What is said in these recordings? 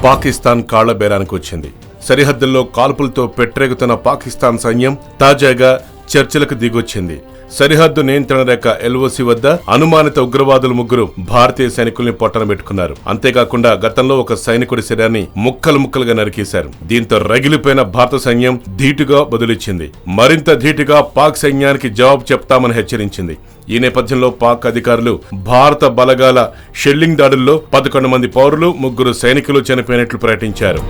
పాకిస్తాన్ కాళ్ల బేరానికి వచ్చింది. సరిహద్దుల్లో కాల్పులతో పెట్టరేగుతున్న పాకిస్తాన్ సైన్యం తాజాగా చర్చలకు దిగొచ్చింది. సరిహద్దు నియంత్రణ రేఖ ఎల్ఓసి వద్ద అనుమానిత ఉగ్రవాదులు 3 భారతీయ సైనికుల్ని పొట్టన పెట్టుకున్నారు. అంతేకాకుండా గతంలో ఒక సైనికుడి శరీరాన్ని ముక్కలుగా నరికేశారు. దీంతో రగిలిపోయిన భారత సైన్యం ధీటుగా బదులిచ్చింది. మరింత ధీటుగా పాక్ సైన్యానికి జవాబు చెప్తామని హెచ్చరించింది. ఈ నేపథ్యంలో పాక్ అధికారులు భారత బలగాల షెల్లింగ్ దాడుల్లో 11 మంది పౌరులు 3 సైనికులు చనిపోయినట్లు ప్రకటించారు.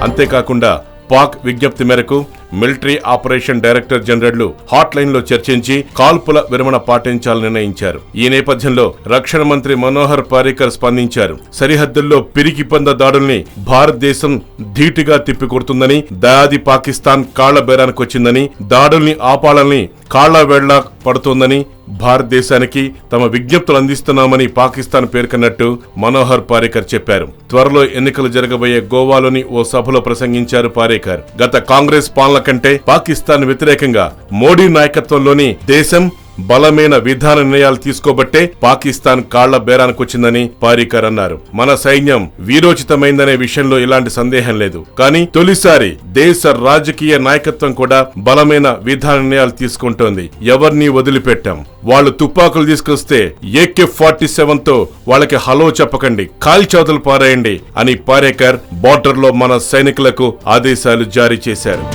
అంతేకాకుండా పాక్ విజ్ఞప్తి మేరకు military operation director general hot line లో చర్చించి కాల్పుల విరమణ పాటించాలని నిర్ణయించారు. ఈ నేపథ్యంలో రక్షణ మంత్రి మనోహర్ పారికర్ స్పందించారు. సరిహద్దుల్లో పిరికి పంద దాడుల్ని భారతదేశం ధీటుగా తిప్పికొడుతుందని, దయాది పాకిస్తాన్ కాళ్ల బేరానికి వచ్చిందని, దాడుల్ని ఆపాలని కాళ్ల వేళ్ల పడుతోందని, భారతదేశానికి తమ విజ్ఞప్తులు అందిస్తున్నామని పాకిస్తాన్ పేర్కొన్నట్టు మనోహర్ పారికర్ చెప్పారు. త్వరలో ఎన్నికలు జరగబోయే గోవాలోని ఓ సభలో ప్రసంగించారు పారికర్. గత కాంగ్రెస్ పాలన కంటే పాకిస్తాన్ వ్యతిరేకంగా మోడీ నాయకత్వంలోని దేశం బలమైన విధాన నిర్ణయాలు తీసుకోబట్టే పాకిస్తాన్ కాళ్ల బేరానికొచ్చిందని పారికర్ అన్నారు. మన సైన్యం వీరోచితమైందనే విషయంలో ఎలాంటి సందేహం లేదు. కానీ తొలిసారి దేశ రాజకీయ నాయకత్వం కూడా బలమైన విధాన నిర్ణయాలు తీసుకుంటోంది. ఎవరిని వదిలిపెట్టాం. వాళ్ళు తుపాకులు తీసుకొస్తే AK-47తో వాళ్ళకి హలో చెప్పకండి, కాల్చవతలు పారేయండి అని పారికర్ బార్డర్ లో మన సైనికులకు ఆదేశాలు జారీ చేశారు.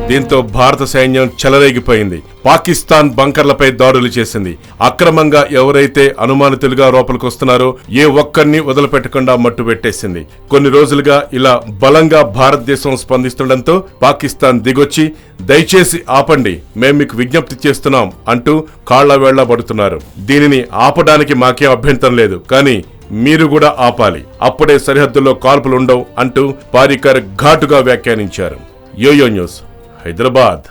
దీంతో భారత సైన్యం చెలరేగిపోయింది. పాకిస్తాన్ బంకర్లపై దాడులు చేసింది. అక్రమంగా ఎవరైతే అనుమానితులుగా లోపలికొస్తున్నారో ఏ ఒక్కరిని వదిలిపెట్టకుండా మట్టుబెట్టేసింది. కొన్ని రోజులుగా ఇలా బలంగా భారతదేశం స్పందిస్తుండటంతో పాకిస్తాన్ దిగొచ్చి దయచేసి ఆపండి, మేం మీకు విజ్ఞప్తి చేస్తున్నాం అంటూ కాళ్ల వేళ్ల పడుతున్నారు. దీనిని ఆపడానికి మాకేం అభ్యంతరం లేదు, కానీ మీరు కూడా ఆపాలి, అప్పుడే సరిహద్దుల్లో కాల్పులు ఉండవు అంటూ పారికర్ ఘాటుగా వ్యాఖ్యానించారు. Yoyo news, Hyderabad.